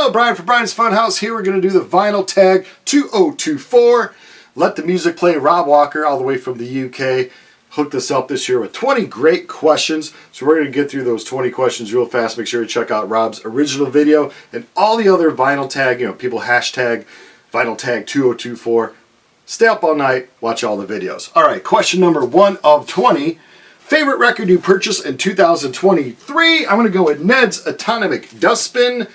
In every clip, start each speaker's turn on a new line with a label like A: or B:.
A: Hello, Brian from Brian's Funhouse. Here we're going to do the vinyl tag 2024. Let the music play. Rob Walker, all the way from the UK, hooked us up this year with 20 great questions. So we're going to get through those 20 questions real fast. Make sure to check out Rob's original video and all the other vinyl tag, people hashtag vinyl tag 2024. Stay up all night, watch all the videos. All right, question number 1 of 20. Favorite record you purchased in 2023? I'm going to go with Ned's Atomic Dustbin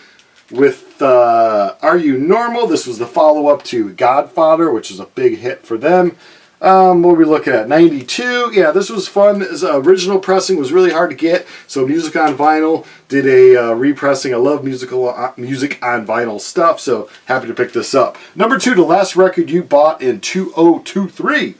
A: with Are You Normal? This was the follow-up to Godfather, which is a big hit for them. What are we looking at? 92. Yeah, this was fun. This original pressing was really hard to get, so Music on Vinyl did a repressing. I love music on vinyl stuff, so happy to pick this up. Number 2, the last record you bought in 2023.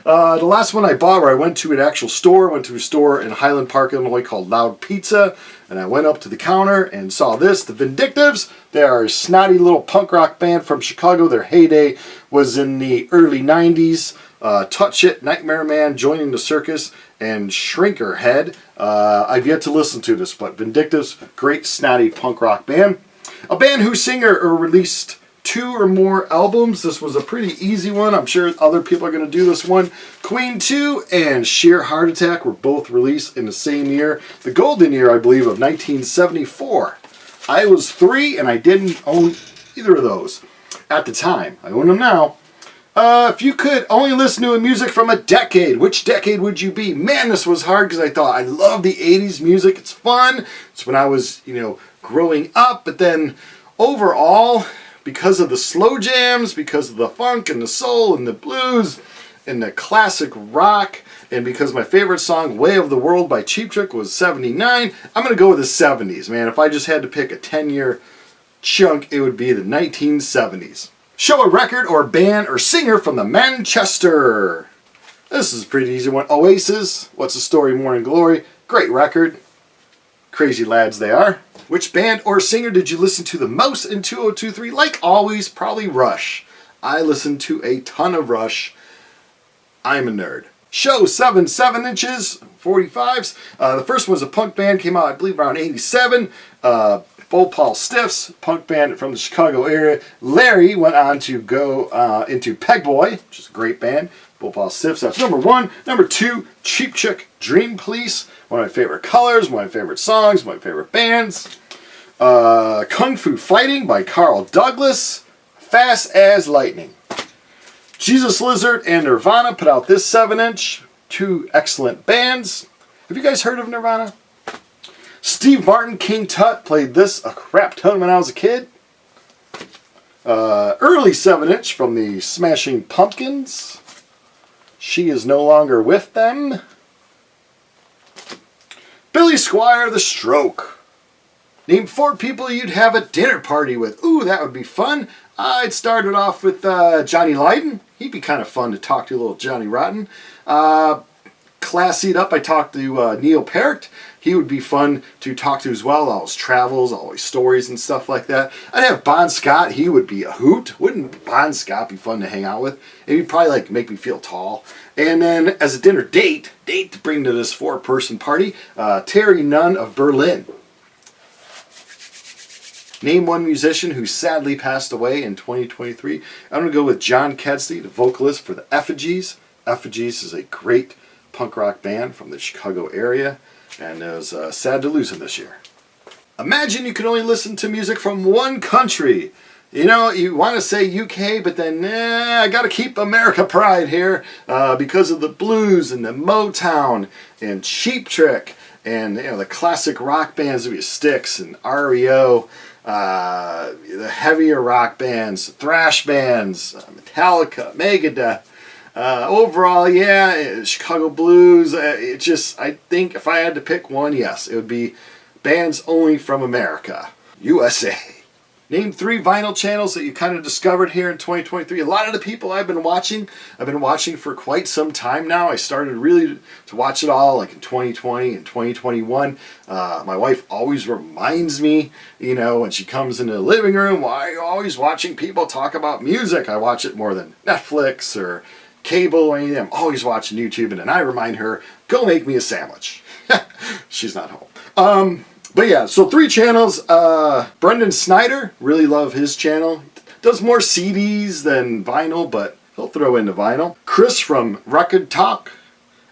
A: The last one I bought, where I went to an actual store, went to a store in Highland Park, Illinois called Loud Pizza, and I went up to the counter and saw this, the Vindictives. They are a snotty little punk rock band from Chicago. Their heyday was in the early 90s. Touch It, Nightmare Man, Joining the Circus, and Shrinkerhead. I've yet to listen to this, but Vindictives, great snotty punk rock band. A band whose singer released 2 or more albums. This was a pretty easy one. I'm sure other people are going to do this one. Queen 2 and Sheer Heart Attack were both released in the same year. The golden year, I believe, of 1974. I was 3 and I didn't own either of those at the time. I own them now. If you could only listen to music from a decade, which decade would you be? Man, this was hard because I thought I love the 80s music. It's fun. It's when I was, growing up. But then overall, because of the slow jams, because of the funk and the soul and the blues and the classic rock, and because my favorite song, Way of the World by Cheap Trick, was 79, I'm going to go with the 70s, man. If I just had to pick a 10-year chunk, it would be the 1970s. Show a record or band or singer from the Manchester. This is a pretty easy one. Oasis, What's the Story, Morning Glory. Great record. Crazy lads they are. Which band or singer did you listen to the most in 2023? Like always, probably Rush. I listened to a ton of Rush. I'm a nerd. Show 7 inches, 45s. The first one was a punk band, came out I believe around 87. Bull Paul Stiffs, punk band from the Chicago area. Larry went on to go into Pegboy, which is a great band. Bull Paul Stiffs, that's number 1. Number 2, Cheap Trick, Dream Police. One of my favorite colors, one of my favorite songs, one of my favorite bands. Kung Fu Fighting by Carl Douglas. Fast as Lightning. Jesus Lizard and Nirvana put out this 7-inch. 2 excellent bands. Have you guys heard of Nirvana? Steve Martin, King Tut, played this a crap ton when I was a kid. Early 7-inch from the Smashing Pumpkins. She Is No Longer With Them. Billy Squier, The Stroke. Name 4 people you'd have a dinner party with. Ooh, that would be fun. I'd start it off with Johnny Lydon. He'd be kind of fun to talk to, a little Johnny Rotten. Classied up, I talked to Neil Peart. He would be fun to talk to as well. All his travels, all his stories and stuff like that. I'd have Bon Scott. He would be a hoot. Wouldn't Bon Scott be fun to hang out with? And he'd probably make me feel tall. And then as a dinner date to bring to this 4-person party, Terry Nunn of Berlin. Name 1 musician who sadly passed away in 2023. I'm going to go with John Kedsley, the vocalist for the Effigies. Effigies is a great punk rock band from the Chicago area, and it was sad to lose him this year. Imagine you could only listen to music from one country. You want to say UK, but then I got to keep America pride here because of the blues and the Motown and Cheap Trick and the classic rock bands of Styx and REO. The heavier rock bands, thrash bands, Metallica, Megadeth. Overall, yeah, Chicago blues. I think if I had to pick one, yes, it would be bands only from America, USA. Name 3 vinyl channels that you kind of discovered here in 2023. A lot of the people I've been watching for quite some time now. I started really to watch it all like in 2020 and 2021. My wife always reminds me, when she comes into the living room, why are you always watching people talk about music? I watch it more than Netflix or cable or anything. I'm always watching YouTube, and then I remind her, go make me a sandwich. She's not home. But yeah, so 3 channels. Brendan Snyder, really love his channel. Does more CDs than vinyl, but he'll throw in the vinyl. Chris from Record Talk,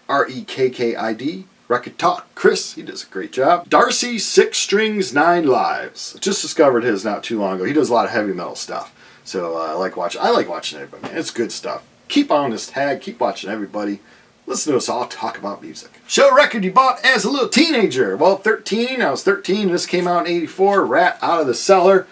A: R-E-K-K-I-D, Record Talk. Chris, he does a great job. Darcy, 6 Strings, 9 Lives. Just discovered his not too long ago. He does a lot of heavy metal stuff. So I like watching everybody, man. It's good stuff. Keep on this tag. Keep watching everybody. Listen to us all talk about music. Show a record you bought as a little teenager. Well, 13. I was 13. This came out in 84. Rat Out of the Cellar.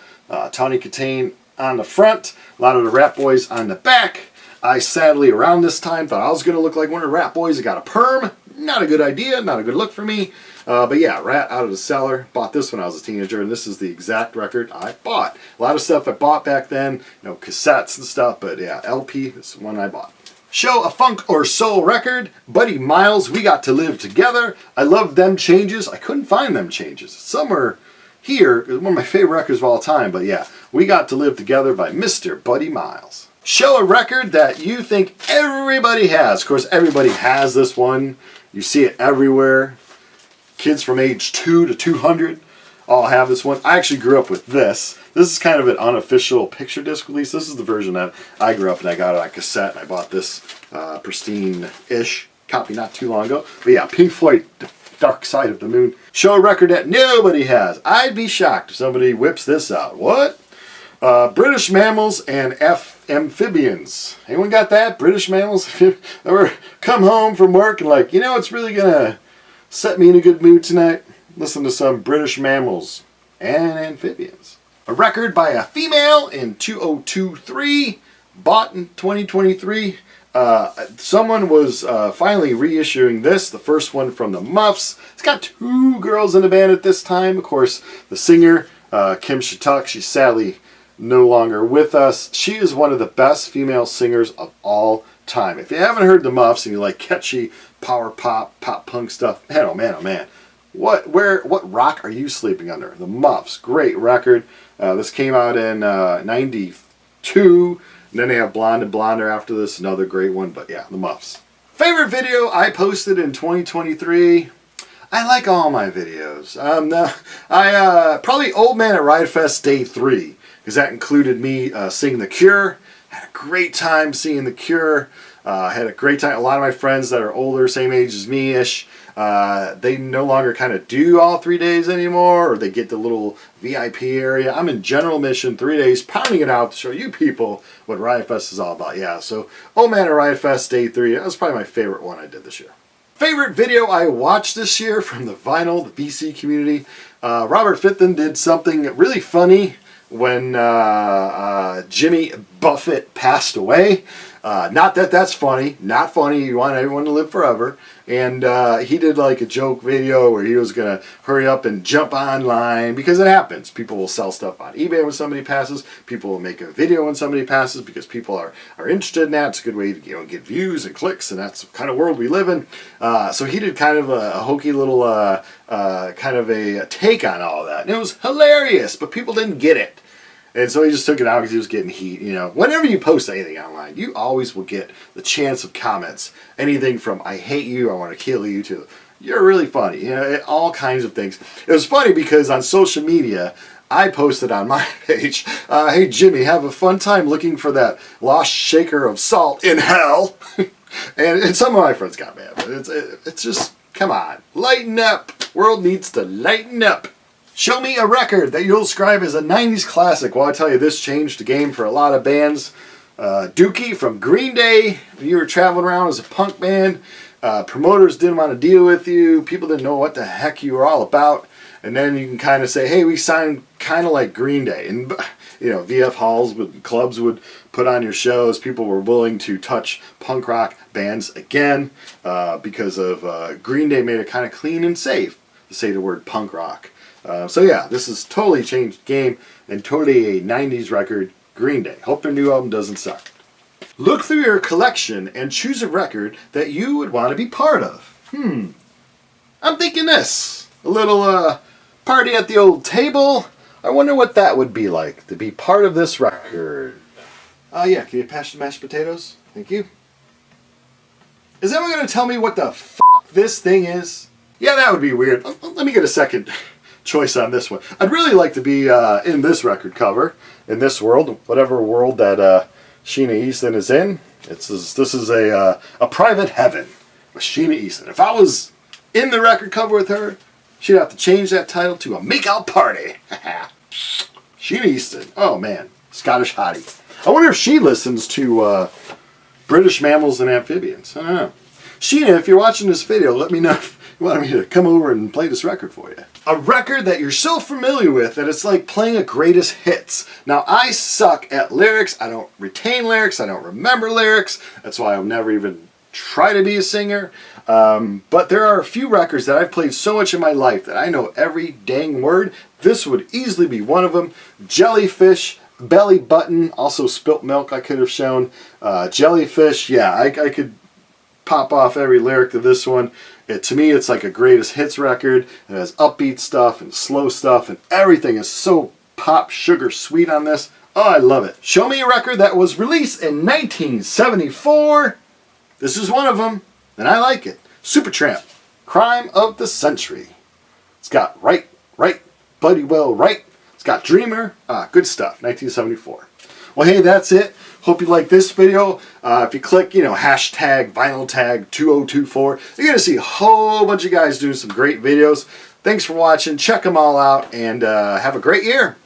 A: Tawny Katane on the front. A lot of the Rat Boys on the back. I sadly, around this time, thought I was going to look like one of the Rat Boys. I got a perm. Not a good idea. Not a good look for me. But yeah, Rat Out of the Cellar. Bought this when I was a teenager, and this is the exact record I bought. A lot of stuff I bought back then. You know, cassettes and stuff. But yeah, LP is the one I bought. Show a funk or soul record. Buddy Miles, We Got to Live Together. I love Them Changes. I couldn't find Them Changes. Somewhere here, one of my favorite records of all time. But yeah, We Got to Live Together by Mr. Buddy Miles. Show a record that you think everybody has. Of course, everybody has this one. You see it everywhere. Kids from age 2 to 200 all have this one. I actually grew up with this. This is kind of an unofficial picture disc release. This is the version that I grew up and I got it on cassette. And I bought this pristine-ish copy not too long ago. But yeah, Pink Floyd, Dark Side of the Moon. Show a record that nobody has. I'd be shocked if somebody whips this out. What? British Mammals and Amphibians. Anyone got that? British Mammals? Ever come home from work and like, you know, it's really going to set me in a good mood tonight? Listen to some British Mammals and Amphibians. A record by a female in 2023, bought in 2023. Someone was finally reissuing this, the first one from the Muffs. It's got 2 girls in the band at this time. Of course, the singer, Kim Shattuck, she's sadly no longer with us. She is one of the best female singers of all time. If you haven't heard the Muffs and you like catchy power pop, pop punk stuff, man, oh man, oh man. What rock are you sleeping under? The Muffs, great record. This came out in 92. And then they have Blonde and Blonder after this, another great one. But yeah, the Muffs. Favorite video I posted in 2023. I like all my videos. Probably Old Man at Riot Fest Day 3. Because that included me seeing The Cure. Had a great time seeing The Cure. Had a great time. A lot of my friends that are older, same age as me-ish, they no longer kind of do all 3 days anymore, or they get the little VIP area. I'm in general admission 3 days, pounding it out to show you people what Riot Fest is all about. Yeah, so Old Man at Riot Fest Day 3, that was probably my favorite one I did this year. Favorite video I watched this year from the vinyl, the VC community. Robert Fitton did something really funny when Jimmy Buffett passed away. Not that that's funny. Not funny. You want everyone to live forever. And he did like a joke video where he was going to hurry up and jump online, because it happens. People will sell stuff on eBay when somebody passes. People will make a video when somebody passes because people are interested in that. It's a good way to get views and clicks, and that's the kind of world we live in. So he did kind of a hokey little kind of a take on all of that. And it was hilarious, but people didn't get it. And so he just took it out because he was getting heat. You know, whenever you post anything online, you always will get the chance of comments. Anything from "I hate you," "I want to kill you," to "You're really funny." You know, all kinds of things. It was funny because on social media, I posted on my page, "Hey Jimmy, have a fun time looking for that lost shaker of salt in hell." and some of my friends got mad, but it's just, come on, lighten up. World needs to lighten up. Show me a record that you'll describe as a 90s classic. Well, I tell you, this changed the game for a lot of bands. Dookie from Green Day. You were traveling around as a punk band. Promoters didn't want to deal with you. People didn't know what the heck you were all about. And then you can kind of say, hey, we signed kind of like Green Day. And, you know, VF halls, clubs would put on your shows. People were willing to touch punk rock bands again because of Green Day made it kind of clean and safe to say the word punk rock. So yeah, this has totally changed the game, and totally a 90s record, Green Day. Hope their new album doesn't suck. Look through your collection and choose a record that you would want to be part of. I'm thinking this. A little party at the old table. I wonder what that would be like, to be part of this record. Yeah, can you pass the mashed potatoes? Thank you. Is anyone going to tell me what the f*** this thing is? Yeah, that would be weird. Let me get a second choice on this one. I'd really like to be in this record cover, in this world, whatever world that Sheena Easton is in. This is a private heaven with Sheena Easton. If I was in the record cover with her, she'd have to change that title to A Make-Out Party. Sheena Easton. Oh, man. Scottish hottie. I wonder if she listens to British Mammals and Amphibians. I don't know. Sheena, if you're watching this video, let me know if you want me to come over and play this record for you. A record that you're so familiar with that it's like playing a greatest hits. Now, I suck at lyrics. I don't retain lyrics. I don't remember lyrics. That's why I'll never even try to be a singer. But there are a few records that I've played so much in my life that I know every dang word. This would easily be one of them. Jellyfish, Belly Button, also Spilt Milk I could have shown. Jellyfish, yeah, I could pop off every lyric to this one. To me, it's like a greatest hits record. It has upbeat stuff and slow stuff, and everything is so pop sugar sweet on this. Oh, I love it. Show me a record that was released in 1974. This is one of them, and I like it. Supertramp, Crime of the Century. It's got Right, Bloody Well Right. It's got Dreamer. Good stuff, 1974. Well, hey, that's it. Hope you like this video. If you click, hashtag vinyl tag 2024, you're going to see a whole bunch of guys doing some great videos. Thanks for watching. Check them all out, and have a great year.